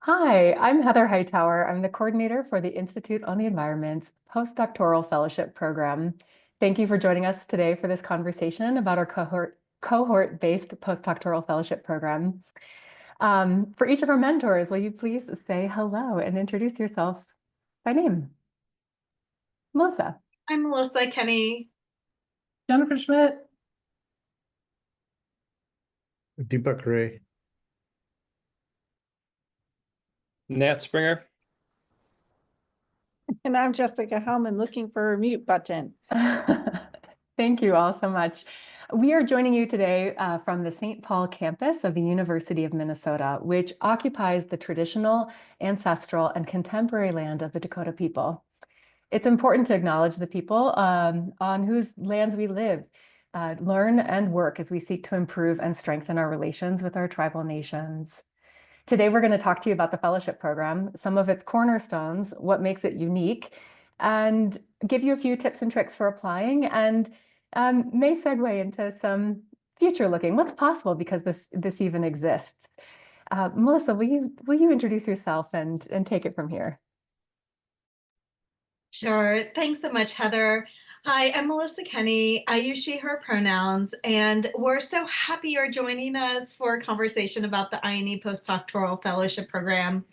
Hi, I'm Heather Hightower. I'm the coordinator for the Institute on the Environment's Postdoctoral Fellowship Program. Thank you for joining us today for this conversation about our cohort-based postdoctoral fellowship program. For each of our mentors, will you please say hello and introduce yourself by name? Melissa. I'm Melissa Kenny. Jennifer Schmidt. Deepak Ray. Nat Springer. And I'm Jessica Hellman, looking for a mute button. Thank you all so much. We are joining you today from the St. Paul campus of the University of Minnesota, which occupies the traditional, ancestral, and contemporary land of the Dakota people. It's important to acknowledge the people on whose lands we live, learn, and work as we seek to improve and strengthen our relations with our tribal nations. Today, we're going to talk to you about the fellowship program, some of its cornerstones, what makes it unique, and give you a few tips and tricks for applying, and may segue into some future looking. What's possible because this even exists? Melissa, will you introduce yourself and take it from here? Sure. Thanks so much, Heather. Hi, I'm Melissa Kenny. I use she, her pronouns, and we're so happy you're joining us for a conversation about the IonE Postdoctoral Fellowship Program.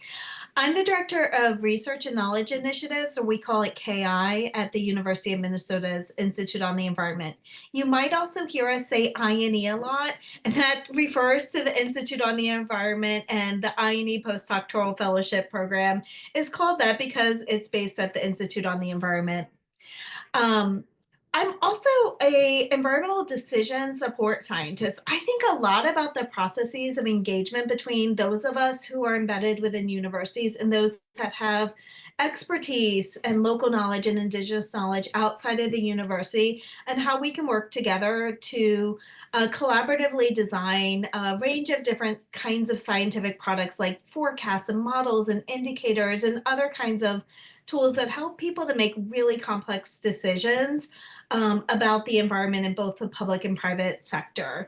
I'm the Director of Research and Knowledge Initiatives, or we call it KI, at the University of Minnesota's Institute on the Environment. You might also hear us say IonE a lot, and that refers to the Institute on the Environment, and the IonE Postdoctoral Fellowship Program is called that because it's based at the Institute on the Environment. Um, I'm also a environmental decision support scientist. I think a lot about the processes of engagement between those of us who are embedded within universities and those that have expertise and local knowledge and indigenous knowledge outside of the university, and how we can work together to collaboratively design a range of different kinds of scientific products like forecasts and models and indicators and other kinds of tools that help people to make really complex decisions about the environment in both the public and private sector.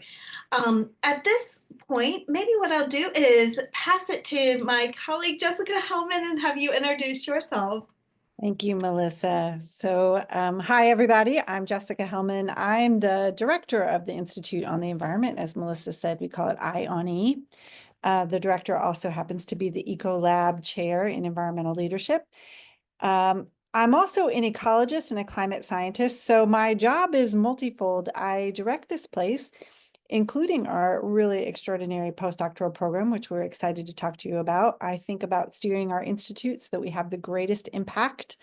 At this point, maybe what I'll do is pass it to my colleague, Jessica Hellman, and have you introduce yourself. Thank you, Melissa. So, hi, everybody. I'm Jessica Hellman. I'm the director of the Institute on the Environment. As Melissa said, we call it IonE. The director also happens to be the Ecolab Chair in Environmental Leadership. I'm also an ecologist and a climate scientist, so my job is multifold. I direct this place, including our really extraordinary postdoctoral program, which we're excited to talk to you about. I think about steering our institute so that we have the greatest impact.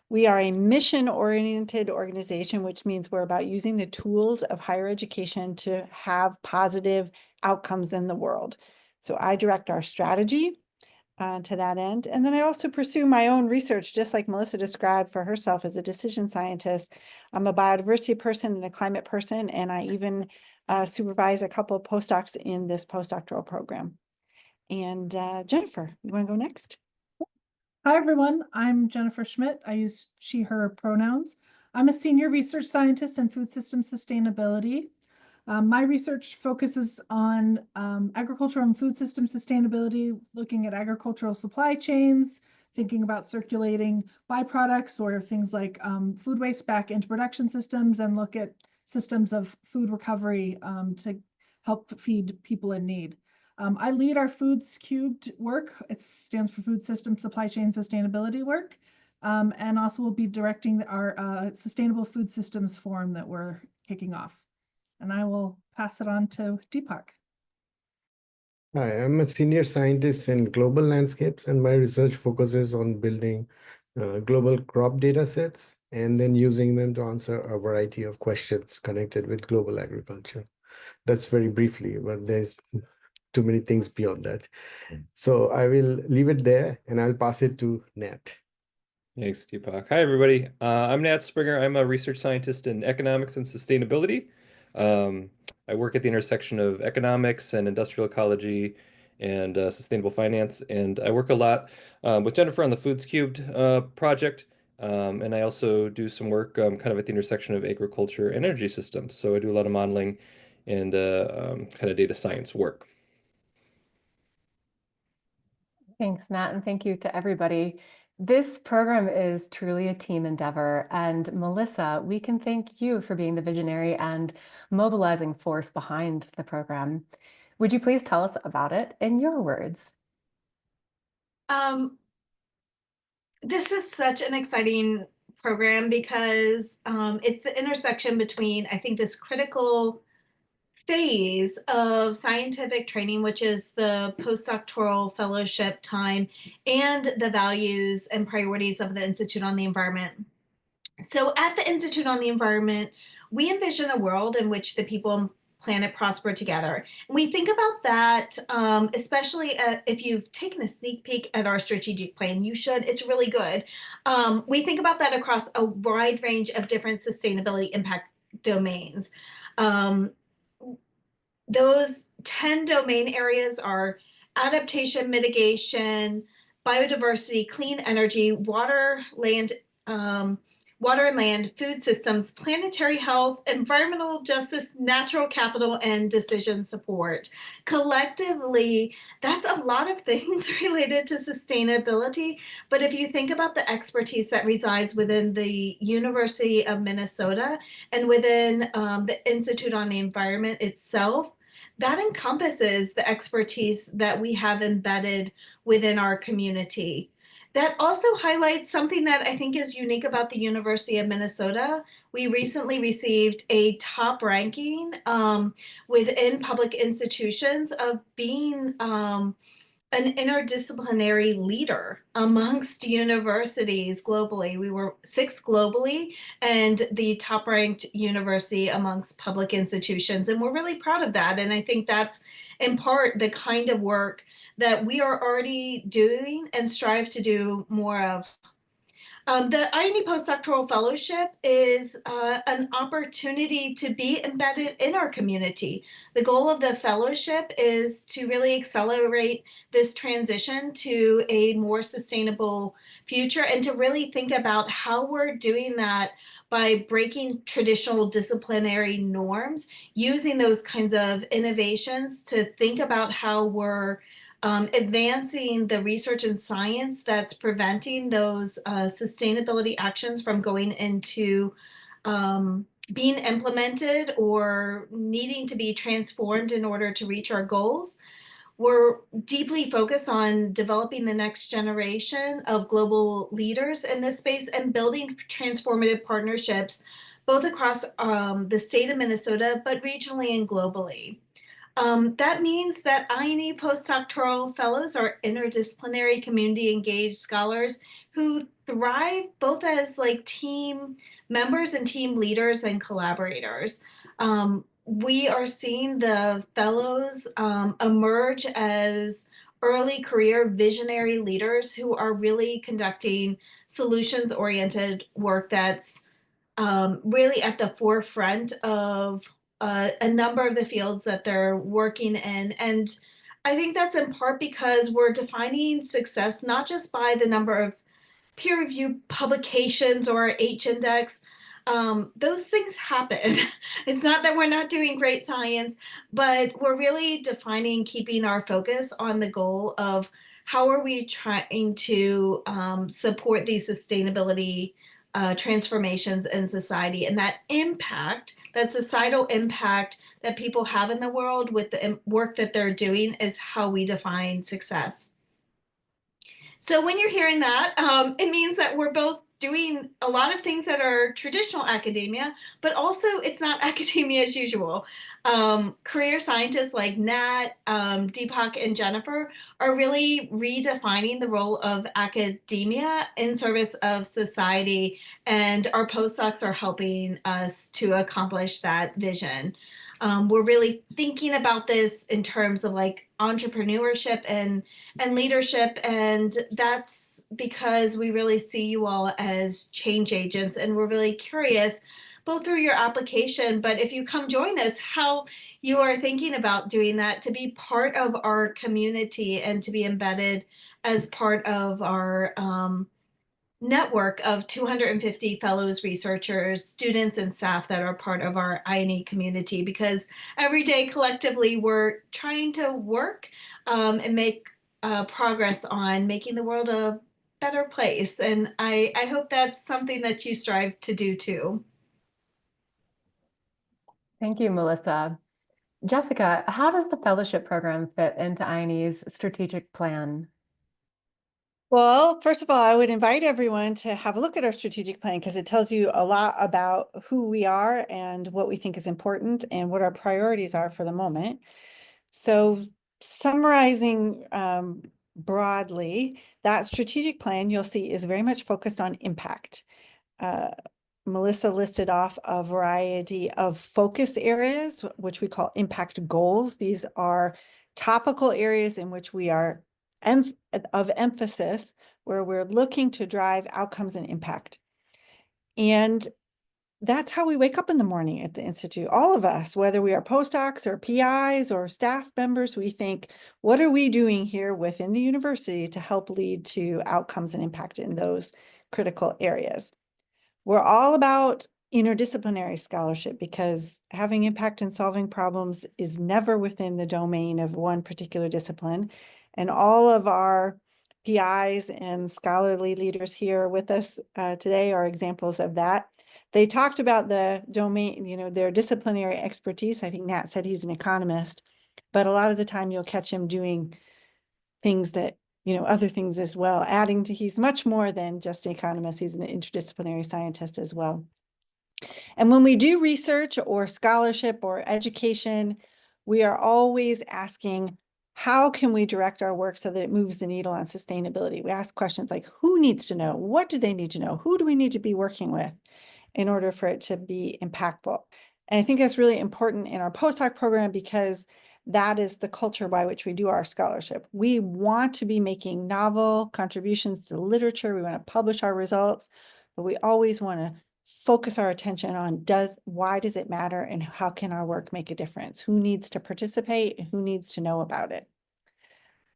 We are a mission-oriented organization, which means we're about using the tools of higher education to have positive outcomes in the world. So I direct our strategy to that end. And then I also pursue my own research, just like Melissa described for herself as a decision scientist. I'm a biodiversity person and a climate person, and I even supervise a couple of postdocs in this postdoctoral program. And Jennifer, you want to go next? Hi, everyone. I'm Jennifer Schmidt. I use she, her pronouns. I'm a senior research scientist in food system sustainability. My research focuses on agricultural and food system sustainability, looking at agricultural supply chains, thinking about circulating byproducts or things like food waste back into production systems, and look at systems of food recovery to help feed people in need. I lead our Foods Cubed work. It stands for Food System Supply Chain Sustainability work, and also will be directing our Sustainable Food Systems Forum that we're kicking off. And I will pass it on to Deepak. Hi, I'm a senior scientist in global landscapes, and my research focuses on building global crop data sets and then using them to answer a variety of questions connected with global agriculture. That's very briefly, but there's too many things beyond that. So I will leave it there and I'll pass it to Nat. Thanks, Deepak. Hi, everybody. I'm Nat Springer. I'm a research scientist in economics and sustainability. I work at the intersection of economics and industrial ecology and sustainable finance. And I work a lot with Jennifer on the Foods Cubed project. And I also do some work kind of at the intersection of agriculture and energy systems. So I do a lot of modeling and kind of data science work. Thanks, Nat, and thank you to everybody. This program is truly a team endeavor, and Melissa, we can thank you for being the visionary and mobilizing force behind the program. Would you please tell us about it in your words? This is such an exciting program because it's the intersection between, I think, this critical phase of scientific training, which is the postdoctoral fellowship time, and the values and priorities of the Institute on the Environment. So at the Institute on the Environment, we envision a world in which the people and planet prosper together. And we think about that, especially if you've taken a sneak peek at our strategic plan, you should, it's really good. We think about that across a wide range of different sustainability impact domains. Those 10 domain areas are adaptation, mitigation, biodiversity, clean energy, water, water and land, food systems, planetary health, environmental justice, natural capital, and decision support. Collectively, that's a lot of things related to sustainability. But if you think about the expertise that resides within the University of Minnesota and within the Institute on the Environment itself, that encompasses the expertise that we have embedded within our community. That also highlights something that I think is unique about the University of Minnesota. We recently received a top ranking within public institutions of being an interdisciplinary leader amongst universities globally. We were 6th globally and the top ranked university amongst public institutions. And we're really proud of that. And I think that's in part the kind of work that we are already doing and strive to do more of. The IonE Postdoctoral Fellowship is an opportunity to be embedded in our community. The goal of the fellowship is to really accelerate this transition to a more sustainable future and to really think about how we're doing that by breaking traditional disciplinary norms, using those kinds of innovations to think about how we're advancing the research and science that's preventing those sustainability actions from going into being implemented or needing to be transformed in order to reach our goals. We're deeply focused on developing the next generation of global leaders in this space and building transformative partnerships both across the state of Minnesota, but regionally and globally. That means that IonE postdoctoral fellows are interdisciplinary, community engaged scholars who thrive both as like team members and team leaders and collaborators. We are seeing the fellows emerge as early career visionary leaders who are really conducting solutions oriented work that's really at the forefront of a number of the fields that they're working in. And I think that's in part because we're defining success not just by the number of peer-reviewed publications or H-index. Those things happen. It's not that we're not doing great science, but we're really defining keeping our focus on the goal of how are we trying to support these sustainability transformations in society, and that impact, that societal impact that people have in the world with the work that they're doing is how we define success. So when you're hearing that, it means that we're both doing a lot of things that are traditional academia, but also it's not academia as usual. Career scientists like Nat, Deepak, and Jennifer are really redefining the role of academia in service of society, and our postdocs are helping us to accomplish that vision. We're really thinking about this in terms of like entrepreneurship and leadership, and that's because we really see you all as change agents, and we're really curious both through your application, but if you come join us, how you are thinking about doing that to be part of our community and to be embedded as part of our network of 250 fellows, researchers, students, and staff that are part of our IonE community, because every day collectively we're trying to work and make progress on making the world a better place. And I hope that's something that you strive to do too. Thank you, Melissa. Jessica, how does the fellowship program fit into IonE's strategic plan? Well, first of all, I would invite everyone to have a look at our strategic plan because it tells you a lot about who we are and what we think is important and what our priorities are for the moment. So summarizing broadly, that strategic plan you'll see is very much focused on impact. Melissa listed off a variety of focus areas, which we call impact goals. These are topical areas in which we are of emphasis, where we're looking to drive outcomes and impact. And that's how we wake up in the morning at the Institute. All of us, whether we are postdocs or PIs or staff members, we think, what are we doing here within the university to help lead to outcomes and impact in those critical areas? We're all about interdisciplinary scholarship because having impact and solving problems is never within the domain of one particular discipline. And all of our PIs and scholarly leaders here with us today are examples of that. They talked about the domain, their disciplinary expertise. I think Nat said he's an economist, but a lot of the time you'll catch him doing things that other things as well, adding to, he's much more than just an economist, he's an interdisciplinary scientist as well. And when we do research or scholarship or education, we are always asking, how can we direct our work so that it moves the needle on sustainability? We ask questions like, who needs to know? What do they need to know? Who do we need to be working with in order for it to be impactful? And I think that's really important in our postdoc program because that is the culture by which we do our scholarship. We want to be making novel contributions to literature. We want to publish our results, but we always want to focus our attention on why does it matter and how can our work make a difference? Who needs to participate and who needs to know about it?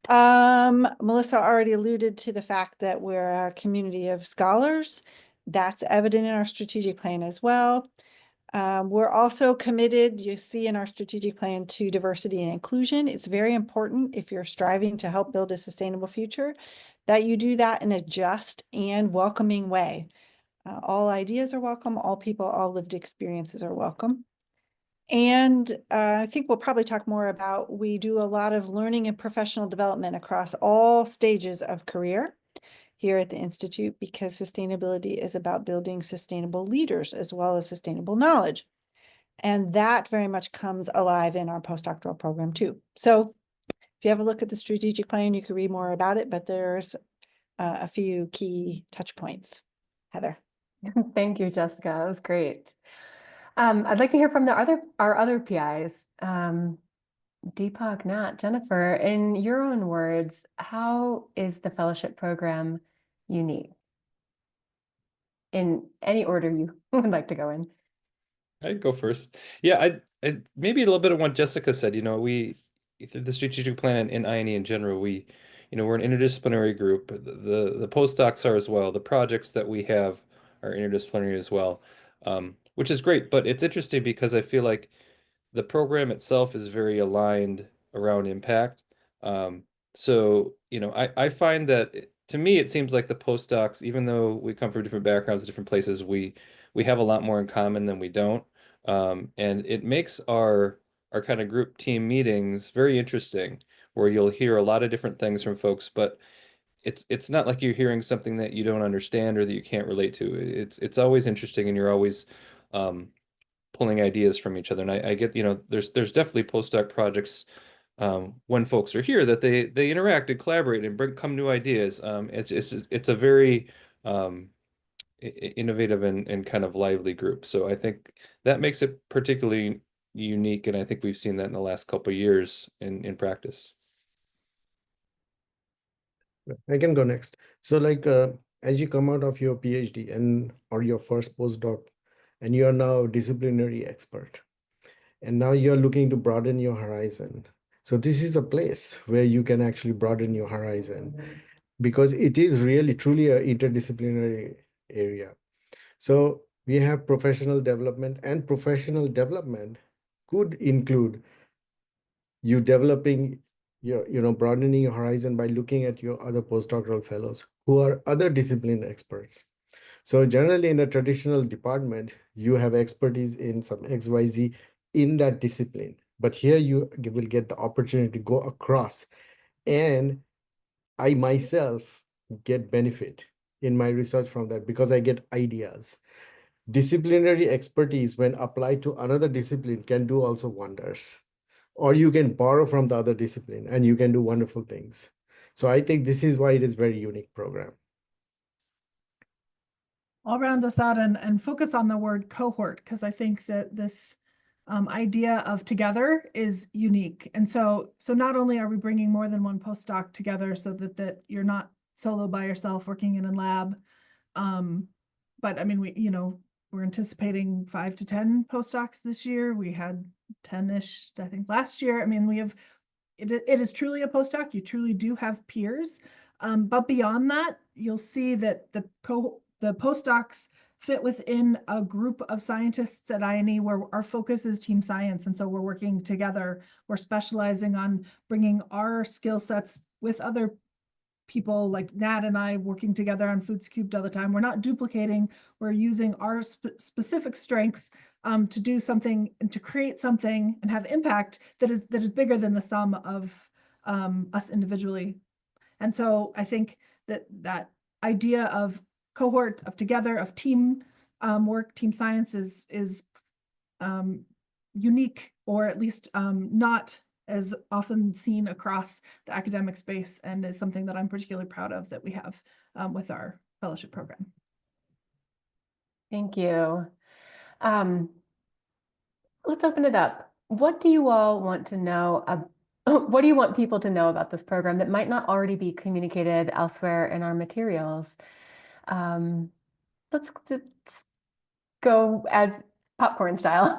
Melissa already alluded to the fact that we're a community of scholars. That's evident in our strategic plan as well. We're also committed, you see in our strategic plan, to diversity and inclusion. It's very important if you're striving to help build a sustainable future that you do that in a just and welcoming way. All ideas are welcome, all people, all lived experiences are welcome. And I think we'll probably talk more about, we do a lot of learning and professional development across all stages of career here at the Institute because sustainability is about building sustainable leaders as well as sustainable knowledge. And that very much comes alive in our postdoctoral program too. So if you have a look at the strategic plan, you can read more about it, but there's a few key touch points. Heather. Thank you, Jessica. That was great. I'd like to hear from our other PIs. Deepak, Nat, Jennifer, in your own words, how is the fellowship program unique? In any order you would like to go in. I'd go first. Yeah, I maybe a little bit of what Jessica said. We the strategic plan in IonE in general, we're an interdisciplinary group. The postdocs are as well. The projects that we have are interdisciplinary as well, which is great. But it's interesting because I feel like the program itself is very aligned around impact. So, I find that to me, it seems like the postdocs, even though we come from different backgrounds, different places, we have a lot more in common than we don't. And it makes our kind of group team meetings very interesting, where you'll hear a lot of different things from folks, but it's not like you're hearing something that you don't understand or that you can't relate to. It's always interesting, and you're always pulling ideas from each other. And I get, there's definitely postdoc projects when folks are here that they interact and collaborate and come new ideas. It's a very innovative and kind of lively group. So I think that makes it particularly unique, and I think we've seen that in the last couple of years in practice. I can go next. So as you come out of your PhD or your first postdoc, and you are now a disciplinary expert, and now you're looking to broaden your horizon. So this is a place where you can actually broaden your horizon because it is really truly an interdisciplinary area. So we have professional development, and professional development could include you developing you're broadening your horizon by looking at your other postdoctoral fellows who are other discipline experts. So generally in a traditional department, you have expertise in some XYZ in that discipline. But here you will get the opportunity to go across, and I myself get benefit in my research from that because I get ideas. Disciplinary expertise, when applied to another discipline, can do also wonders. Or you can borrow from the other discipline and you can do wonderful things. So I think this is why it is very unique program. I'll round us out and focus on the word cohort, because I think that this idea of together is unique. And so not only are we bringing more than one postdoc together so that you're not solo by yourself working in a lab, but I mean, we're anticipating 5 to 10 postdocs this year. We had 10-ish, I think, last year. I mean, it is truly a postdoc. You truly do have peers. But beyond that, you'll see that the postdocs fit within a group of scientists at IonE where our focus is team science. And so we're working together. We're specializing on bringing our skill sets with other people like Nat and I working together on Foods Cubed all the time. We're not duplicating, we're using our specific strengths to do something and to create something and have impact that is bigger than the sum of us individually. And so I think that idea of cohort, of together, of team work, team science is unique, or at least not as often seen across the academic space, and is something that I'm particularly proud of that we have with our fellowship program. Thank you. Let's open it up. What do you all want to know? What do you want people to know about this program that might not already be communicated elsewhere in our materials? Let's go as popcorn style.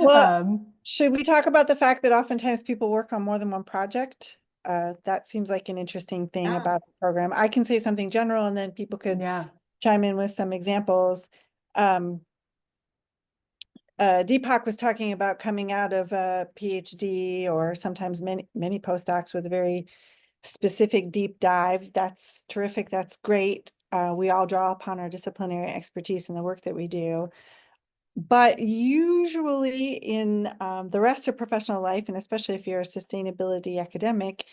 Well, should we talk about the fact that oftentimes people work on more than one project? That seems like an interesting thing about the program. I can say something general and then people could chime in with some examples. Deepak was talking about coming out of a PhD, or sometimes many postdocs with a very specific deep dive. That's terrific. That's great. We all draw upon our disciplinary expertise in the work that we do. But usually in the rest of professional life, and especially if you're a sustainability academic,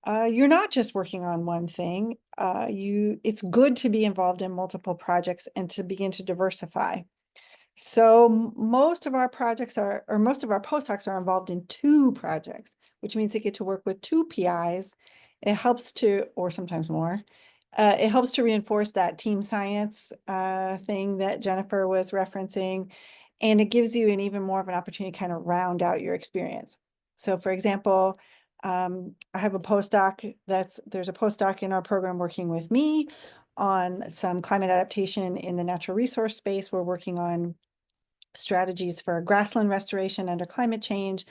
you're not just working on one thing. It's good to be involved in multiple projects and to begin to diversify. So most of our projects most of our postdocs are involved in 2 projects, which means they get to work with 2 PIs. It helps to, or sometimes more, it helps to reinforce that team science thing that Jennifer was referencing, and it gives you an even more of an opportunity to kind of round out your experience. So for example, I have a postdoc there's a postdoc in our program working with me on some climate adaptation in the natural resource space. We're working on strategies for grassland restoration under climate change.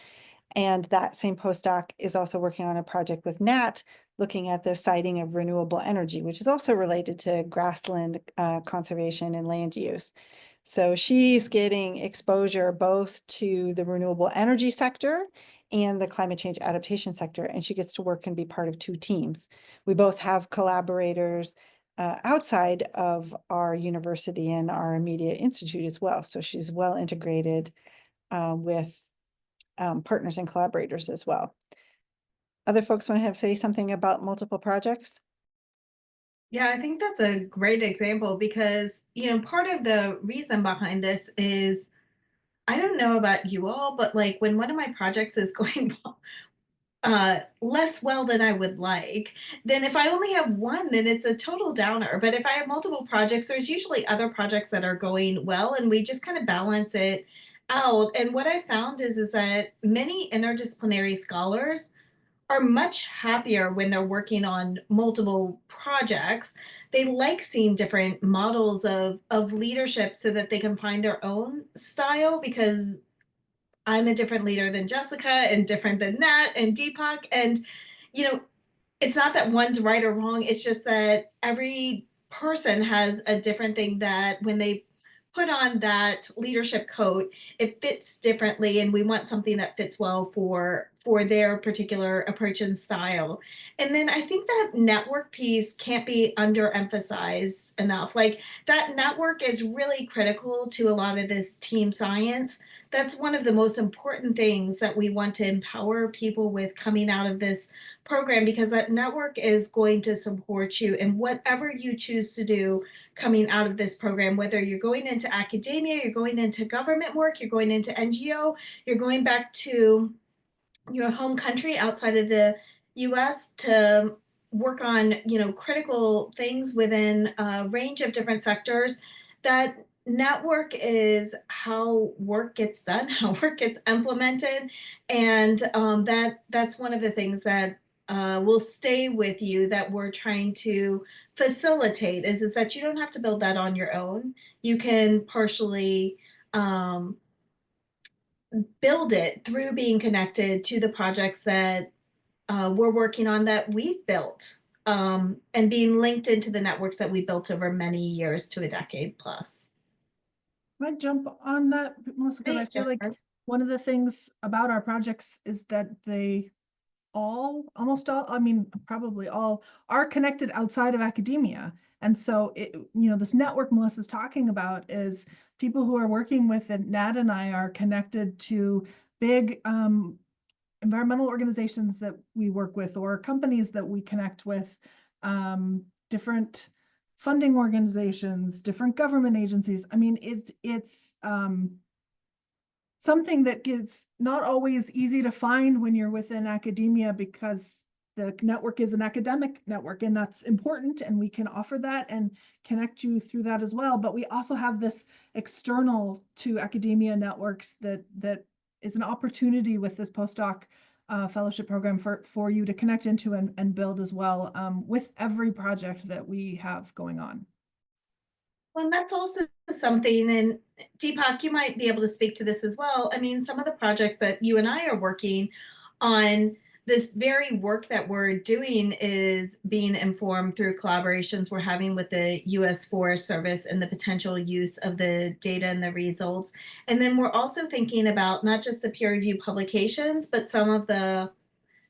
And that same postdoc is also working on a project with Nat, looking at the siting of renewable energy, which is also related to grassland conservation and land use. So she's getting exposure both to the renewable energy sector and the climate change adaptation sector, and she gets to work and be part of 2 teams. We both have collaborators outside of our university and our immediate institute as well. So she's well integrated with partners and collaborators as well. Other folks want to say something about multiple projects? Yeah, I think that's a great example because, part of the reason behind this is, I don't know about you all, but like when one of my projects is going less well than I would like, then if I only have one, then it's a total downer. But if I have multiple projects, there's usually other projects that are going well, and we just kind of balance it out. And what I found is that many interdisciplinary scholars are much happier when they're working on multiple projects. They like seeing different models of leadership so that they can find their own style, because I'm a different leader than Jessica and different than Nat and Deepak. And, it's not that one's right or wrong. It's just that every person has a different thing that when they put on that leadership coat, it fits differently. And we want something that fits well for for their particular approach and style. And then I think that network piece can't be underemphasized enough. Like that network is really critical to a lot of this team science. That's one of the most important things that we want to empower people with coming out of this program, because that network is going to support you in whatever you choose to do coming out of this program, whether you're going into academia, you're going into government work, you're going into NGO, you're going back to your home country outside of the US to work on, critical things within a range of different sectors. That network is how work gets done, how work gets implemented, and that's one of the things that will stay with you, that we're trying to facilitate, is that you don't have to build that on your own. You can partially build it through being connected to the projects that we're working on, that we've built, and being linked into the networks that we built over many years to a decade plus. Can I jump on that, Melissa? Because I Thanks, feel like Jennifer. one of the things about our projects is that they almost all, I mean, probably all, are connected outside of academia. And so, this network Melissa's talking about is people who are working with it. Nat and I are connected to big environmental organizations that we work with, or companies that we connect with, different funding organizations, different government agencies. I mean, it's something that gets not always easy to find when you're within academia, because the network is an academic network, and that's important, and we can offer that and connect you through that as well. But we also have this external to academia networks that is an opportunity with this postdoc fellowship program for you to connect into and build as well, with every project that we have going on. Well, that's also something, and Deepak, you might be able to speak to this as well. I mean, some of the projects that you and I are working on, this very work that we're doing is being informed through collaborations we're having with the US Forest Service and the potential use of the data and the results. And then we're also thinking about not just the peer reviewed publications, but some of the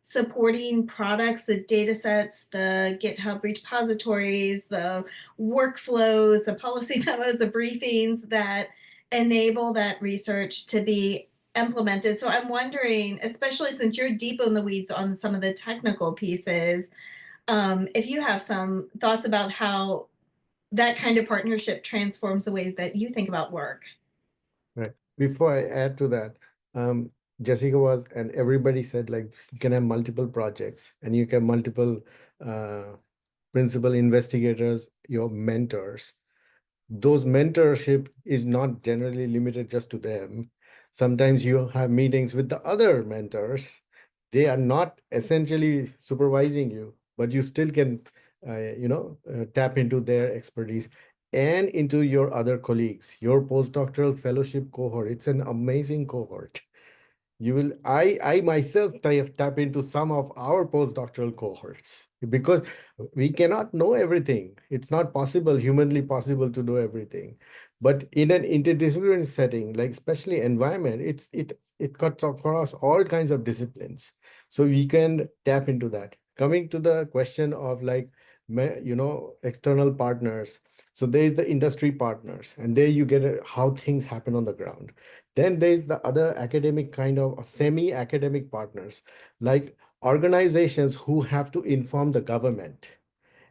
supporting products, the data sets, the GitHub repositories, the workflows, the policy memos, the briefings that enable that research to be implemented. So I'm wondering, especially since you're deep in the weeds on some of the technical pieces, if you have some thoughts about how that kind of partnership transforms the way that you think about work. Right. Before I add to that, Jessica was, and everybody said, like, you can have multiple projects and you can have multiple principal investigators, your mentors. Those mentorship is not generally limited just to them. Sometimes you have meetings with the other mentors. They are not essentially supervising you, but you still can, tap into their expertise and into your other colleagues, your postdoctoral fellowship cohort. It's an amazing cohort. I myself tap into some of our postdoctoral cohorts, because we cannot know everything. It's not possible, humanly possible, to know everything. But in an interdisciplinary setting, like especially environment, it cuts across all kinds of disciplines. So we can tap into that. Coming to the question of, like, external partners. So there is the industry partners, and there you get how things happen on the ground. Then there's the other academic kind of semi-academic partners, like organizations who have to inform the government.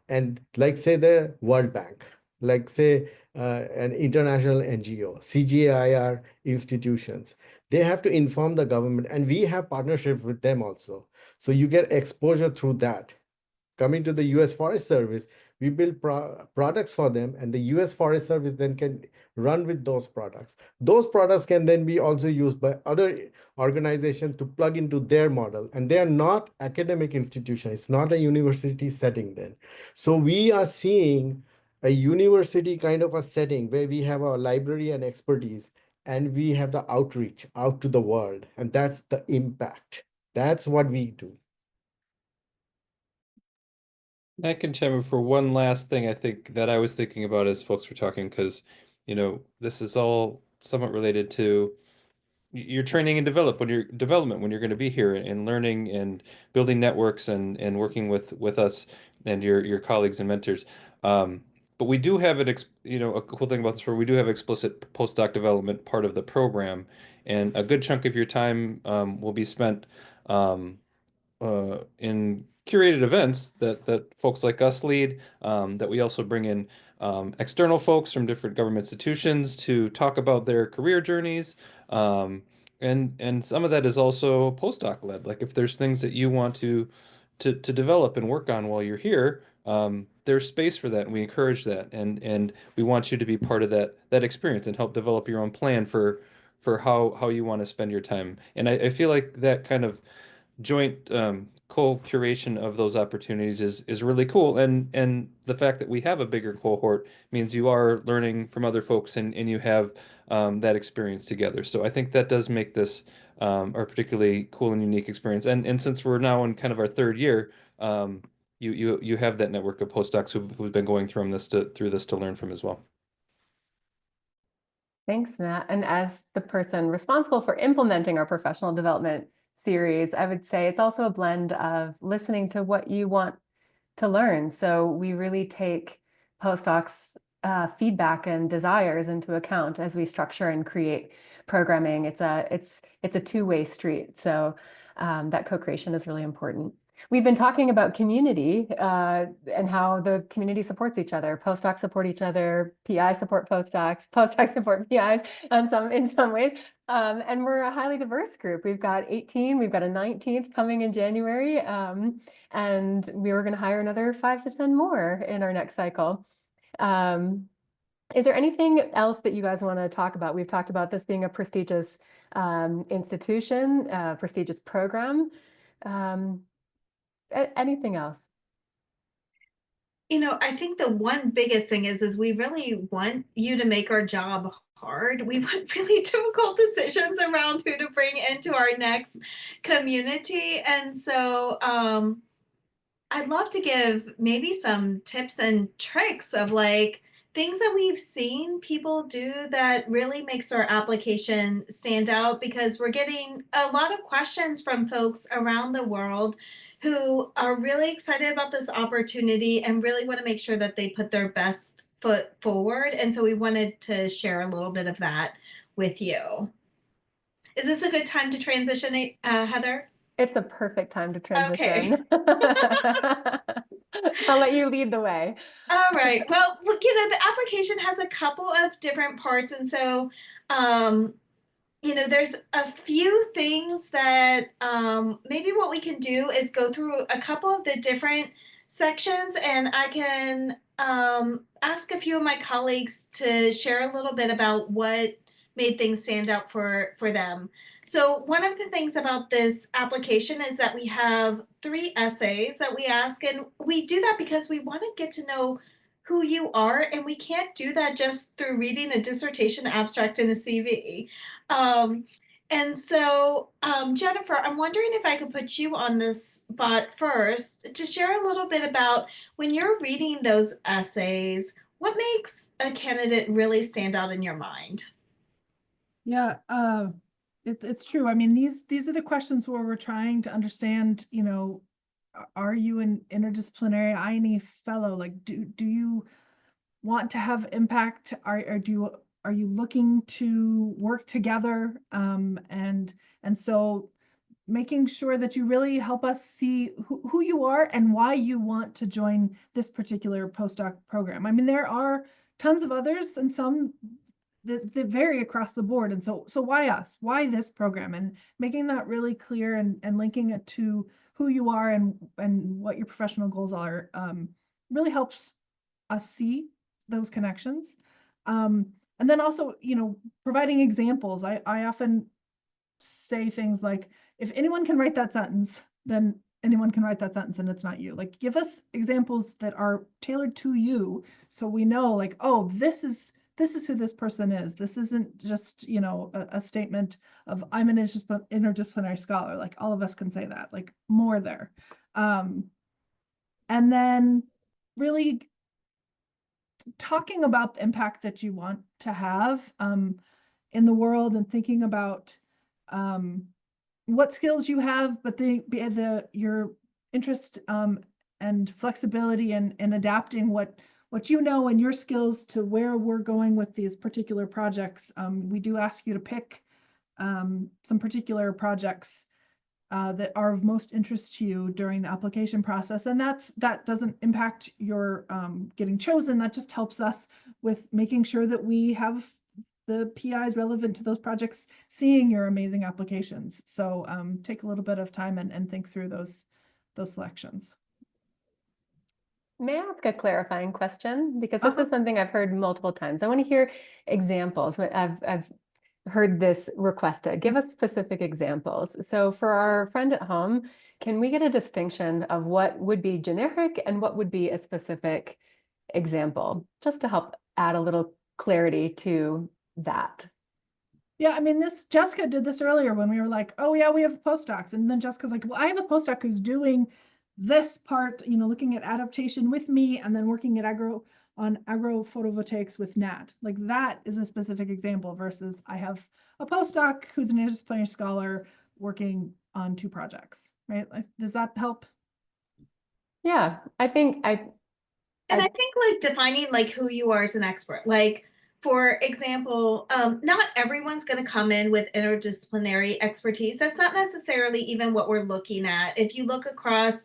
And like, say, the World Bank, like, say, an international NGO, CGIAR institutions, they have to inform the government, and we have partnership with them also. So you get exposure through that. Coming to the US Forest Service, we build products for them, and the US Forest Service then can run with those products. Those products can then be also used by other organizations to plug into their model, and they are not academic institutions. It's not a university setting then. So we are seeing a university kind of a setting where we have our library and expertise, and we have the outreach out to the world, and that's the impact. That's what we do. I can chime in for one last thing I think that I was thinking about as folks were talking, because, this is all somewhat related to, your training and development when you're going to be here and learning and building networks and working with us and your colleagues and mentors. But we do have a cool thing about this where we do have explicit postdoc development part of the program, and a good chunk of your time will be spent um, in curated events that folks like us lead, that we also bring in external folks from different government institutions to talk about their career journeys. And some of that is also postdoc led. Like if there's things that you want to develop and work on while you're here, there's space for that, and we encourage that, and we want you to be part of that experience and help develop your own plan for how you want to spend your time. And I feel like that kind of joint co-curation of those opportunities is really cool. And the fact that we have a bigger cohort means you are learning from other folks and you have that experience together. So I think that does make this a particularly cool and unique experience. And since we're now in kind of our third year, you have that network of postdocs who've been going through this to learn from as well. Thanks, Nat. And as the person responsible for implementing our professional development series, I would say it's also a blend of listening to what you want to learn. So we really take postdocs' feedback and desires into account as we structure and create programming. It's a two-way street. So that co-creation is really important. We've been talking about community and how the community supports each other. Postdocs support each other, PI support postdocs, postdocs support PIs in some ways. And we're a highly diverse group. We've got 18, we've got a 19th coming in January, and we were going to hire another 5 to 10 more in our next cycle. Is there anything else that you guys want to talk about? We've talked about this being a prestigious institution, prestigious program. Anything else? I think the one biggest thing is we really want you to make our job hard. We want really difficult decisions around who to bring into our next community. And so I'd love to give maybe some tips and tricks of like things that we've seen people do that really makes our application stand out, because we're getting a lot of questions from folks around the world who are really excited about this opportunity and really want to make sure that they put their best foot forward. And so we wanted to share a little bit of that with you. Is this a good time to transition, Heather? It's a perfect time to Okay. transition. I'll let you lead the way. All right. Well, the application has a couple of different parts. And so, there's a few things that maybe what we can do is go through a couple of the different sections, and I can ask a few of my colleagues to share a little bit about what made things stand out for them. So one of the things about this application is that we have 3 essays that we ask, and we do that because we want to get to know who you are, and we can't do that just through reading a dissertation abstract and a CV. And so, Jennifer, I'm wondering if I could put you on this spot first to share a little bit about when you're reading those essays, what makes a candidate really stand out in your mind? Yeah, it's true. I mean, these are the questions where we're trying to understand, are you an interdisciplinary IonE fellow? Like, do you want to have impact? Are you looking to work together? And so making sure that you really help us see who you are and why you want to join this particular postdoc program. I mean, there are tons of others and some that vary across the board. And so why us? Why this program? And making that really clear and linking it to who you are and what your professional goals are really helps us see those connections. And then also, providing examples. I often say things like, if anyone can write that sentence, then anyone can write that sentence, and it's not you. Like, give us examples that are tailored to you, so we know, like, oh, this is who this person is. This isn't just, a statement of I'm an interdisciplinary scholar. Like, all of us can say that, like, more there. And then really talking about the impact that you want to have in the world, and thinking about what skills you have, but your interest and flexibility and adapting what you know and your skills to where we're going with these particular projects. We do ask you to pick some particular projects that are of most interest to you during the application process. And that doesn't impact your getting chosen. That just helps us with making sure that we have the PIs relevant to those projects seeing your amazing applications. So take a little bit of time and think through those selections. May I ask a clarifying question? Because this is something I've heard multiple times. I want to hear examples. I've heard this requested. Give us specific examples. So for our friend at home, can we get a distinction of what would be generic and what would be a specific example, just to help add a little clarity to that? Yeah, I mean, Jessica did this earlier when we were like, oh yeah, we have postdocs. And then Jessica's like, well, I have a postdoc who's doing this part, looking at adaptation with me and then working at agrophotovoltaics with Nat. Like that is a specific example versus I have a postdoc who's an interdisciplinary scholar working on 2 projects, right? Like, does that help? Yeah, I think I think like defining like who you are as an expert, like for example, not everyone's going to come in with interdisciplinary expertise. That's not necessarily even what we're looking at. If you look across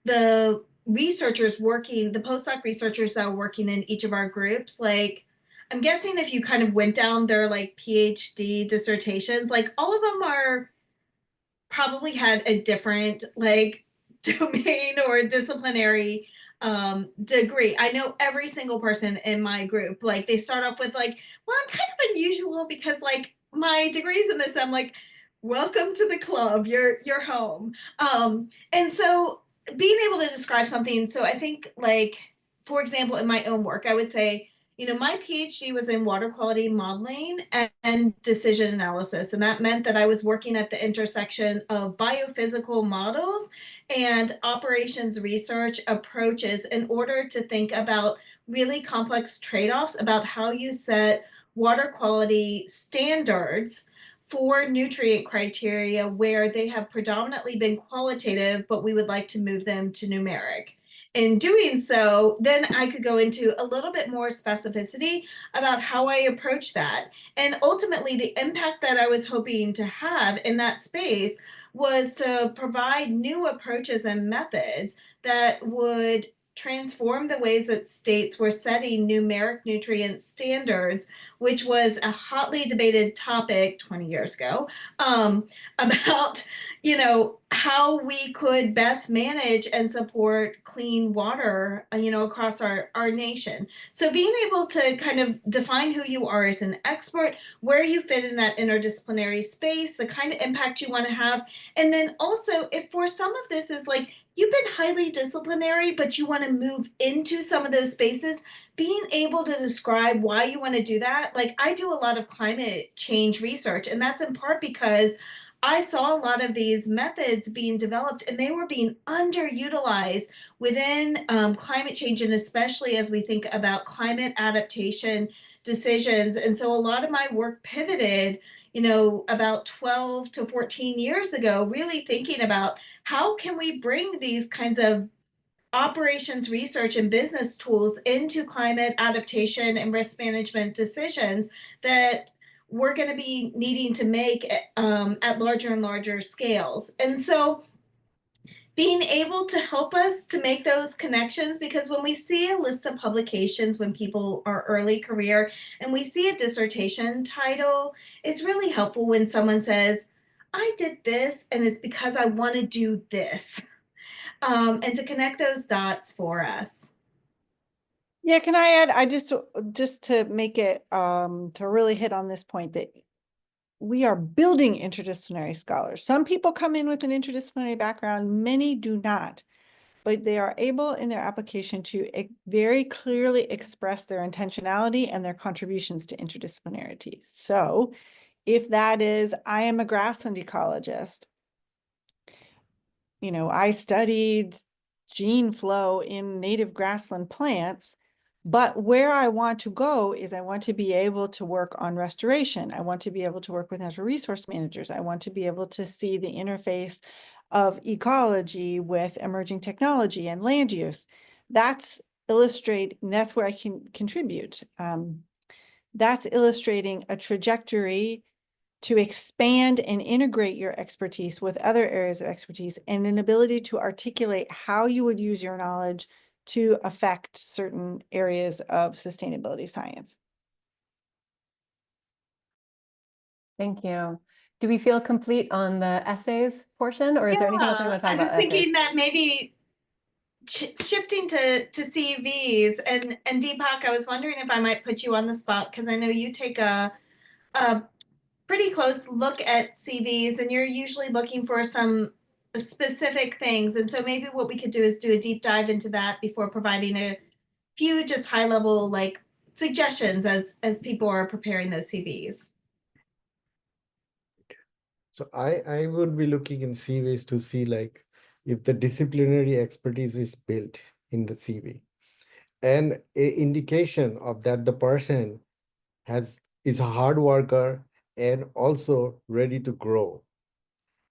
the researchers working, the postdoc researchers that are working in each of our groups, like I'm guessing if you kind of went down their like PhD dissertations, like all of them are probably had a different like domain or disciplinary degree. I know every single person in my group, like they start off with like, well, I'm kind of unusual because like my degree's in this. I'm like, welcome to the club. You're home. And so being able to describe something. So I think like, for example, in my own work, I would say, my PhD was in water quality modeling and decision analysis. And that meant that I was working at the intersection of biophysical models and operations research approaches in order to think about really complex trade-offs about how you set water quality standards for nutrient criteria where they have predominantly been qualitative, but we would like to move them to numeric. In doing so, then I could go into a little bit more specificity about how I approach that. And ultimately, the impact that I was hoping to have in that space was to provide new approaches and methods that would transform the ways that states were setting numeric nutrient standards, which was a hotly debated topic 20 years ago, about how we could best manage and support clean water, across our nation. So being able to kind of define who you are as an expert, where you fit in that interdisciplinary space, the kind of impact you want to have. And then also, if for some of this is like, you've been highly disciplinary, but you want to move into some of those spaces, being able to describe why you want to do that. Like I do a lot of climate change research, and that's in part because I saw a lot of these methods being developed and they were being underutilized within climate change, and especially as we think about climate adaptation decisions. And so a lot of my work pivoted, about 12 to 14 years ago, really thinking about how can we bring these kinds of operations research and business tools into climate adaptation and risk management decisions that we're going to be needing to make at larger and larger scales. And so being able to help us to make those connections, because when we see a list of publications when people are early career and we see a dissertation title, it's really helpful when someone says, I did this and it's because I want to do this, and to connect those dots for us. Yeah, can I add, I just to make it, to really hit on this point that we are building interdisciplinary scholars. Some people come in with an interdisciplinary background, many do not, but they are able in their application to very clearly express their intentionality and their contributions to interdisciplinarity. So if that is, I am a grassland ecologist, I studied gene flow in native grassland plants, But where I want to go is I want to be able to work on restoration. I want to be able to work with natural resource managers. I want to be able to see the interface of ecology with emerging technology and land use. That's where I can contribute. That's illustrating a trajectory to expand and integrate your expertise with other areas of expertise, and an ability to articulate how you would use your knowledge to affect certain areas of sustainability science. Thank you. Do we feel complete on the essays portion, or is there anything else we want to talk I was about thinking essays? that maybe shifting to CVs, and Deepak, I was wondering if I might put you on the spot, because I know you take a pretty close look at CVs, and you're usually looking for some specific things. And so maybe what we could do is do a deep dive into that before providing a few just high level like suggestions as people are preparing those CVs. So I would be looking in CVs to see like if the disciplinary expertise is built in the CV, and a indication of that the person is a hard worker and also ready to grow,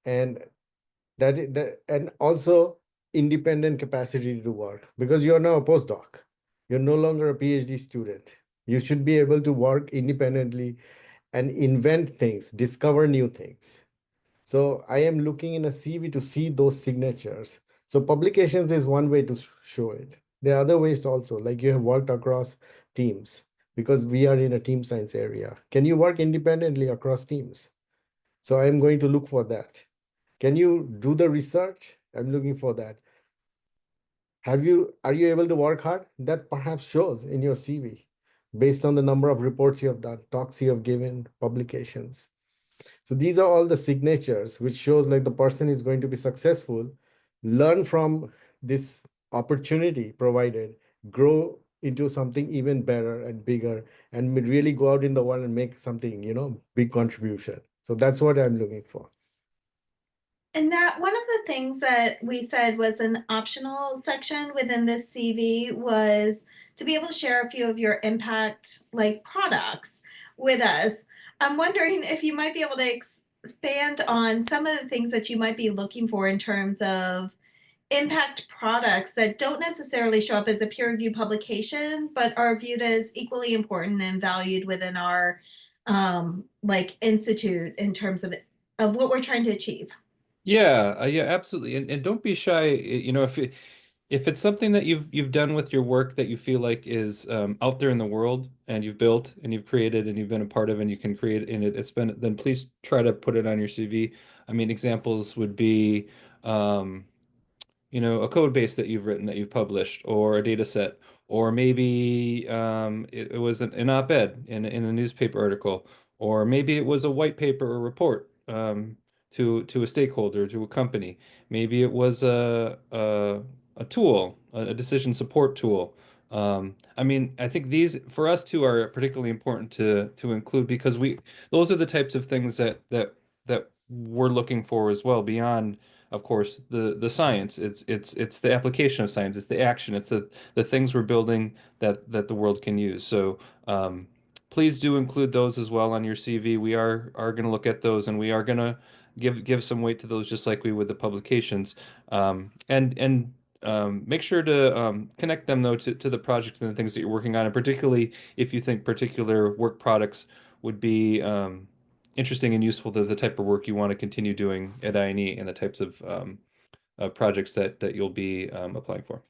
and and also independent capacity to work, because you're now a postdoc. You're no longer a PhD student. You should be able to work independently and invent things, discover new things. So I am looking in a CV to see those signatures. So publications is one way to show it. There are other ways also, like you have worked across teams, because we are in a team science area. Can you work independently across teams? So I'm going to look for that. Can you do the research? I'm looking for that. Are you able to work hard? That perhaps shows in your CV based on the number of reports you have done, talks you have given, publications. So these are all the signatures which shows like the person is going to be successful, learn from this opportunity provided, grow into something even better and bigger, and really go out in the world and make something, big contribution. So that's what I'm looking for. And that one of the things that we said was an optional section within this CV was to be able to share a few of your impact like products with us. I'm wondering if you might be able to expand on some of the things that you might be looking for in terms of impact products that don't necessarily show up as a peer review publication, but are viewed as equally important and valued within our like institute in terms of what we're trying to achieve. Yeah, yeah, absolutely. And don't be shy. If it's something that you've done with your work that you feel like is out there in the world, and you've built and you've created and you've been a part of, and you can create in it, then please try to put it on your CV. I mean, examples would be a code base that you've written that you've published, or a data set, or maybe it was an op-ed in a newspaper article, or maybe it was a white paper or report to a stakeholder, to a company. Maybe it was a tool, a decision support tool. I mean, I think these for us too are particularly important to include, because those are the types of things that we're looking for as well, beyond, of course, the science. It's the application of science. It's the action. It's the things we're building that the world can use. So please do include those as well on your CV. We are going to look at those, and we are going to give some weight to those, just like we would the publications. And make sure to connect them though to the project and the things that you're working on, and particularly if you think particular work products would be interesting and useful to the type of work you want to continue doing at IonE, and the types of projects that you'll be applying for.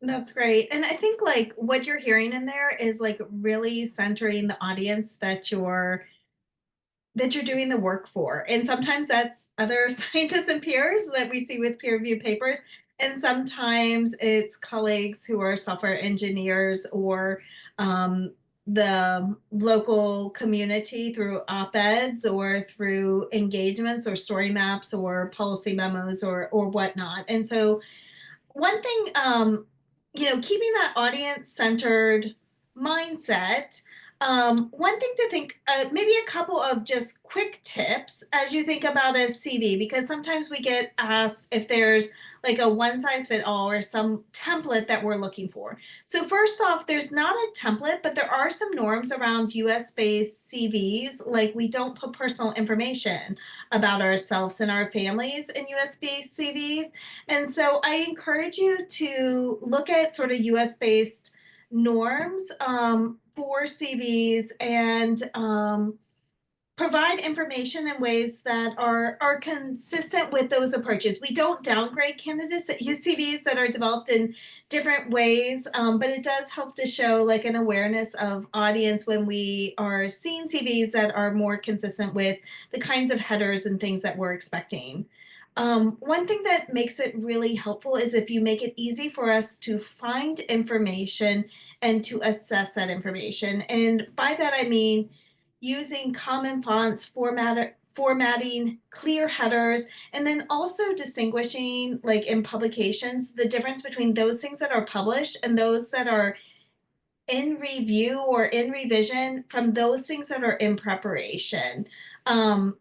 That's great. And I think like what you're hearing in there is like really centering the audience that you're doing the work for. And sometimes that's other scientists and peers that we see with peer reviewed papers. And sometimes it's colleagues who are software engineers, or the local community through op-eds, or through engagements, or story maps, or policy memos, or whatnot. And so one thing, keeping that audience centered mindset, One thing to think, maybe a couple of just quick tips as you think about a CV, because sometimes we get asked if there's like a one size fit all or some template that we're looking for. So first off, there's not a template, but there are some norms around US based CVs. Like we don't put personal information about ourselves and our families in US based CVs. And so I encourage you to look at sort of US based norms for CVs and provide information in ways that are consistent with those approaches. We don't downgrade candidates that use CVs that are developed in different ways, but it does help to show like an awareness of audience when we are seeing CVs that are more consistent with the kinds of headers and things that we're expecting. One thing that makes it really helpful is if you make it easy for us to find information and to assess that information. And by that, I mean using common fonts, formatting, clear headers, and then also distinguishing, like in publications, the difference between those things that are published and those that are in review or in revision from those things that are in preparation. Um,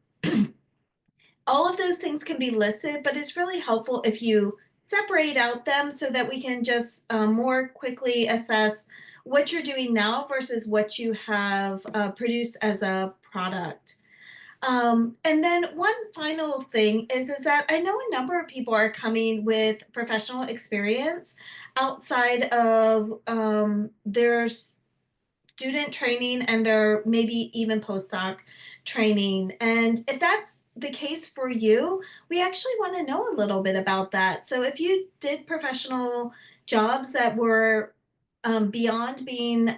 all of those things can be listed, but it's really helpful if you separate out them so that we can just more quickly assess what you're doing now versus what you have produced as a product. And then one final thing is that I know a number of people are coming with professional experience outside of their student training and their maybe even postdoc training. And if that's the case for you, we actually want to know a little bit about that. So if you did professional jobs that were beyond being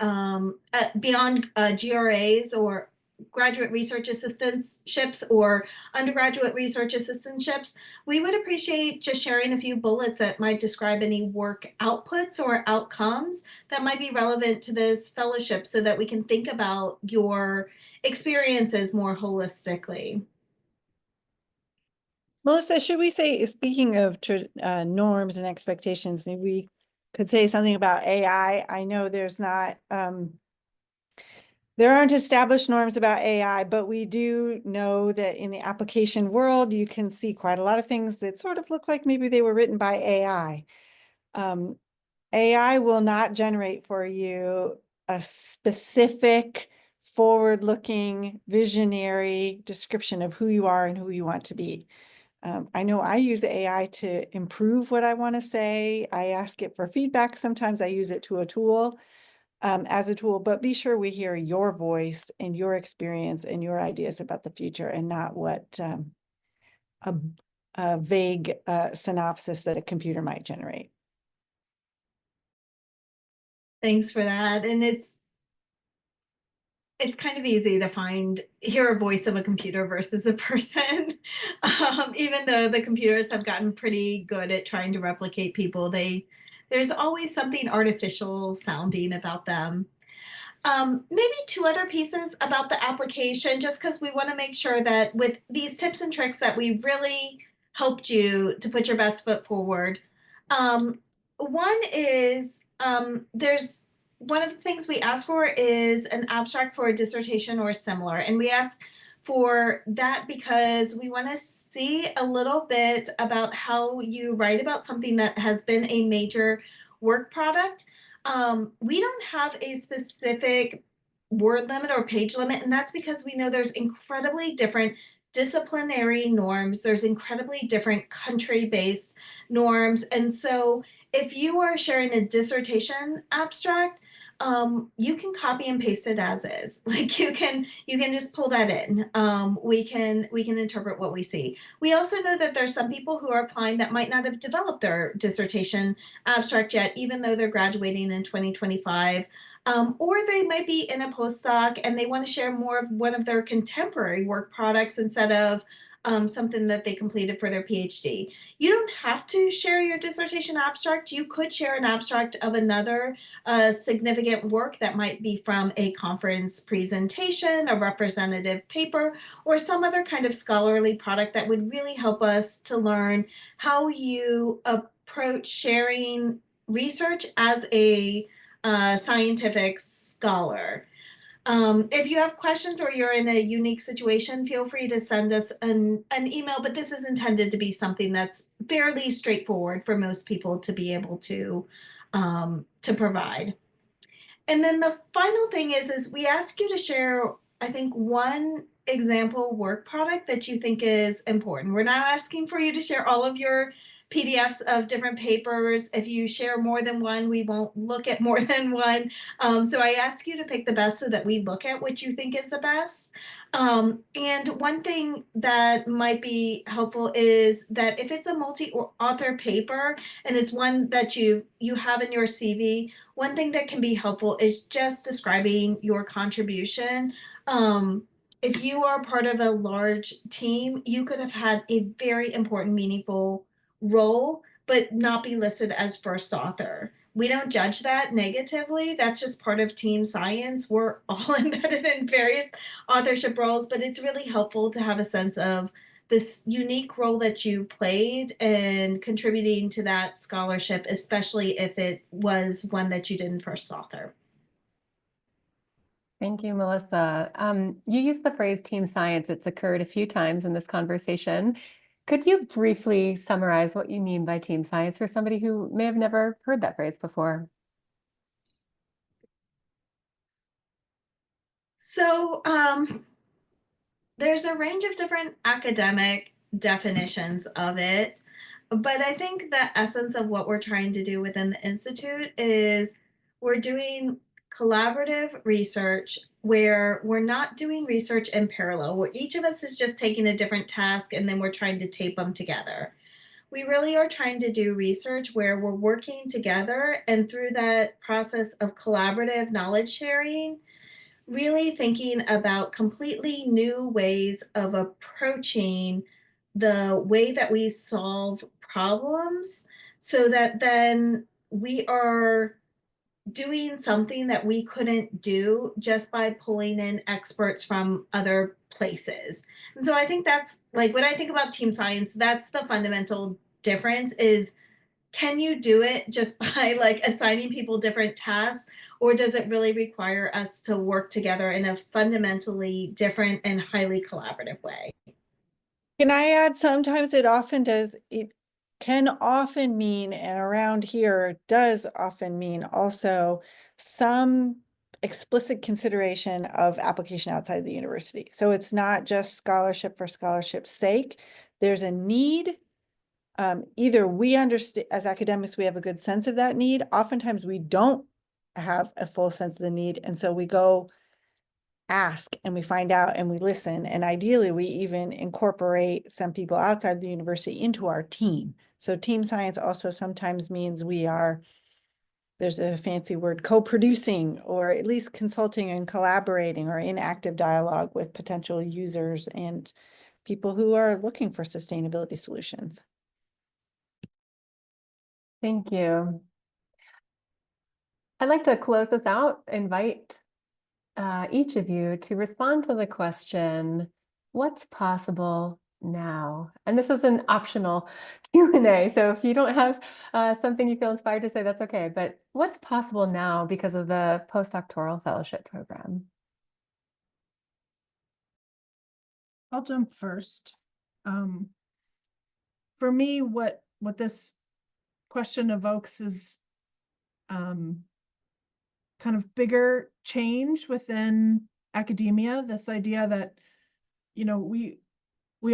beyond GRAs or graduate research assistantships or undergraduate research assistantships, we would appreciate just sharing a few bullets that might describe any work outputs or outcomes that might be relevant to this fellowship so that we can think about your experiences more holistically. Melissa, should we say, speaking of norms and expectations, maybe we could say something about AI? I know there's not, there aren't established norms about AI, but we do know that in the application world, you can see quite a lot of things that sort of look like maybe they were written by AI. AI will not generate for you a specific forward-looking visionary description of who you are and who you want to be. I know I use AI to improve what I want to say. I ask it for feedback. Sometimes I use it to a tool, as a tool, but be sure we hear your voice and your experience and your ideas about the future and not what a vague synopsis that a computer might generate. Thanks for that. And it's kind of easy to hear a voice of a computer versus a person. Even though the computers have gotten pretty good at trying to replicate people, there's always something artificial sounding about them. Maybe two other pieces about the application, just because we want to make sure that with these tips and tricks that we really helped you to put your best foot forward. One is there's one of the things we ask for is an abstract for a dissertation or similar. And we ask for that because we want to see a little bit about how you write about something that has been a major work product. We don't have a specific word limit or page limit, and that's because we know there's incredibly different disciplinary norms. There's incredibly different country-based norms. And so if you are sharing a dissertation abstract, you can copy and paste it as is. Like you can just pull that in. We can interpret what we see. We also know that there's some people who are applying that might not have developed their dissertation abstract yet, even though they're graduating in 2025. Or they might be in a postdoc and they want to share more of one of their contemporary work products instead of something that they completed for their PhD. You don't have to share your dissertation abstract. You could share an abstract of another significant work that might be from a conference presentation, a representative paper, or some other kind of scholarly product that would really help us to learn how you approach sharing research as a scientific scholar. If you have questions or you're in a unique situation, feel free to send us an email, but this is intended to be something that's fairly straightforward for most people to be able to provide. And then the final thing is we ask you to share, I think, one example work product that you think is important. We're not asking for you to share all of your PDFs of different papers. If you share more than one, we won't look at more than one. So I ask you to pick the best so that we look at what you think is the best. And one thing that might be helpful is that if it's a multi-author paper and it's one that you have in your CV, one thing that can be helpful is just describing your contribution. If you are part of a large team, you could have had a very important, meaningful role, but not be listed as first author. We don't judge that negatively. That's just part of team science. We're all embedded in various authorship roles, but it's really helpful to have a sense of this unique role that you played and contributing to that scholarship, especially if it was one that you didn't first author. Thank you, Melissa. You used the phrase team science. It's occurred a few times in this conversation. Could you briefly summarize what you mean by team science for somebody who may have never heard that phrase before? So there's a range of different academic definitions of it, but I think the essence of what we're trying to do within the Institute is we're doing collaborative research where we're not doing research in parallel, where each of us is just taking a different task and then we're trying to tape them together. We really are trying to do research where we're working together, and through that process of collaborative knowledge sharing, really thinking about completely new ways of approaching the way that we solve problems so that then we are doing something that we couldn't do just by pulling in experts from other places. And so I think that's like when I think about team science, that's the fundamental difference is can you do it just by like assigning people different tasks, or does it really require us to work together in a fundamentally different and highly collaborative way? Can I add, sometimes it often does, it can often mean, and around here does often mean also some explicit consideration of application outside the university. So it's not just scholarship for scholarship's sake. There's a need. Either we understand, as academics, we have a good sense of that need. Oftentimes we don't have a full sense of the need. And so we go ask and we find out and we listen. And ideally, we even incorporate some people outside the university into our team. So team science also sometimes means we are, there's a fancy word, co-producing, or at least consulting and collaborating, or in active dialogue with potential users and people who are looking for sustainability solutions. Thank you. I'd like to close this out, invite each of you to respond to the question, what's possible now? And this is an optional Q&A, so if you don't have something you feel inspired to say, that's okay. But what's possible now because of the postdoctoral fellowship program? I'll jump first. For me, what this question evokes is kind of bigger change within academia. This idea that, you know, we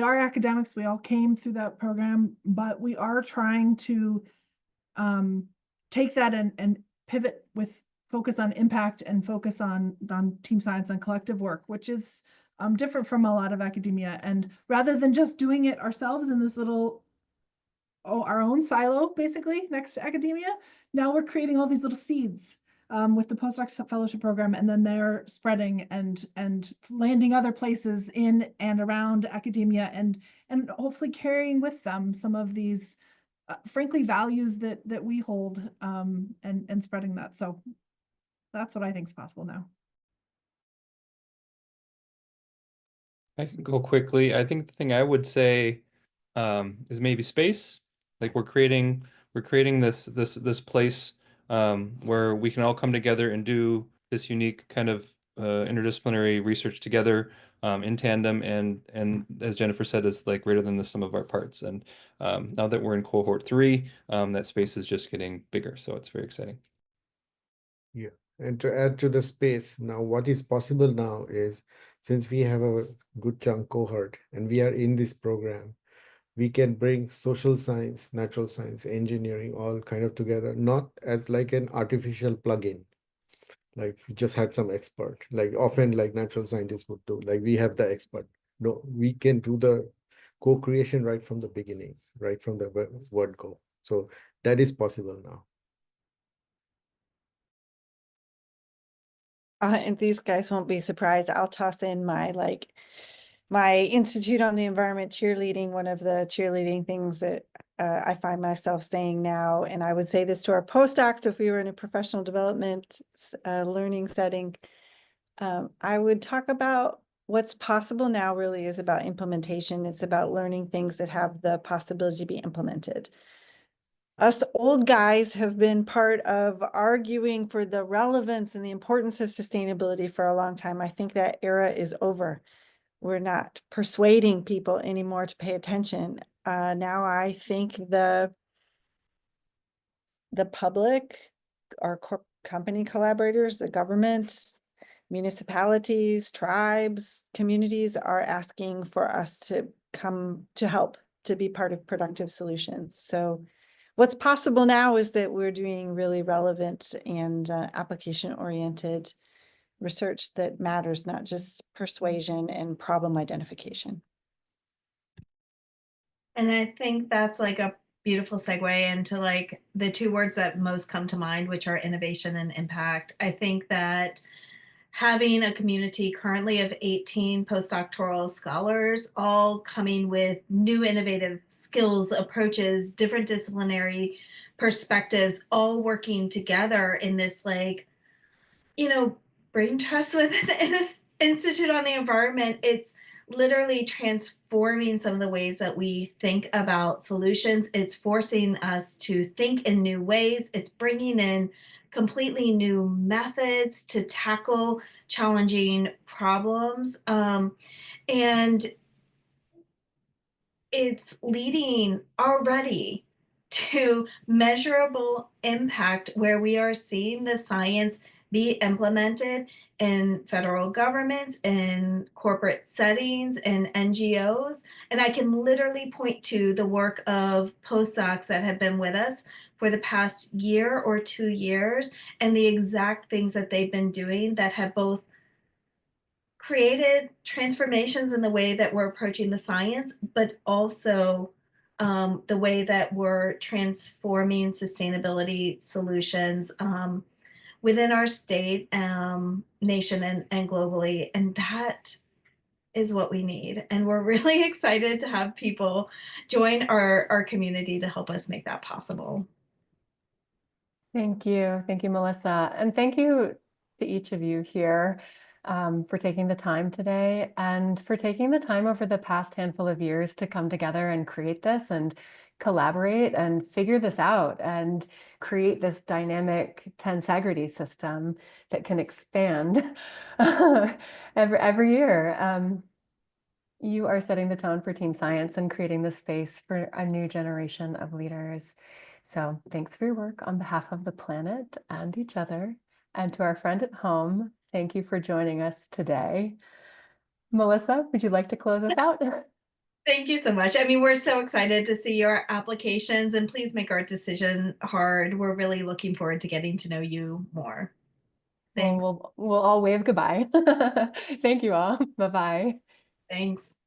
are academics, we all came through that program, but we are trying to take that and pivot with focus on impact and focus on team science and collective work, which is different from a lot of academia. And rather than just doing it ourselves in this little, our own silo, basically, next to academia, now we're creating all these little seeds with the postdoc fellowship program, and then they're spreading and landing other places in and around academia, and hopefully carrying with them some of these frankly values that we hold, and spreading that. So that's what I think is possible now. I can go quickly. I think the thing I would say is maybe space. Like we're creating this place where we can all come together and do this unique kind of interdisciplinary research together in tandem, and as Jennifer said, is like greater than the sum of our parts. And now that we're in cohort 3, that space is just getting bigger, so it's very exciting. Yeah, and to add to the space, now what is possible now is, since we have a good chunk cohort and we are in this program, we can bring social science, natural science, engineering all kind of together, not as like an artificial plug-in. Like we just had some expert, like often like natural scientists would do, like we have the expert. No, we can do the co-creation right from the beginning, right from the word go. So that is possible now. And these guys won't be surprised. I'll toss in my Institute on the Environment cheerleading, one of the cheerleading things that I find myself saying now, and I would say this to our postdocs if we were in a professional development learning setting. I would talk about what's possible now really is about implementation. It's about learning things that have the possibility to be implemented. Us old guys have been part of arguing for the relevance and the importance of sustainability for a long time. I think that era is over. We're not persuading people anymore to pay attention. Now I think the public, our company collaborators, the government, municipalities, tribes, communities are asking for us to come to help, to be part of productive solutions. So what's possible now is that we're doing really relevant and application-oriented research that matters, not just persuasion and problem identification. And I think that's like a beautiful segue into like the two words that most come to mind, which are innovation and impact. I think that having a community currently of 18 postdoctoral scholars, all coming with new innovative skills, approaches, different disciplinary perspectives, all working together in this like, you know, brain trust within the Institute on the Environment. It's literally transforming some of the ways that we think about solutions. It's forcing us to think in new ways. It's bringing in completely new methods to tackle challenging problems. And it's leading already to measurable impact where we are seeing the science be implemented in federal governments, in corporate settings, in NGOs. And I can literally point to the work of postdocs that have been with us for the past year or 2 years and the exact things that they've been doing that have both created transformations in the way that we're approaching the science, but also the way that we're transforming sustainability solutions within our state, nation, and globally. And that is what we need. And we're really excited to have people join our community to help us make that possible. Thank you. Thank you, Melissa. And thank you to each of you here for taking the time today and for taking the time over the past handful of years to come together and create this and collaborate and figure this out and create this dynamic tensegrity system that can expand every year. You are setting the tone for team science and creating the space for a new generation of leaders. So thanks for your work on behalf of the planet and each other. And to our friend at home, thank you for joining us today. Melissa, would you like to close us out? Thank you so much. I mean, we're so excited to see your applications, and please make our decision hard. We're really looking forward to getting to know you more. Thanks. We'll all wave goodbye. Thank you all. Bye-bye. Thanks.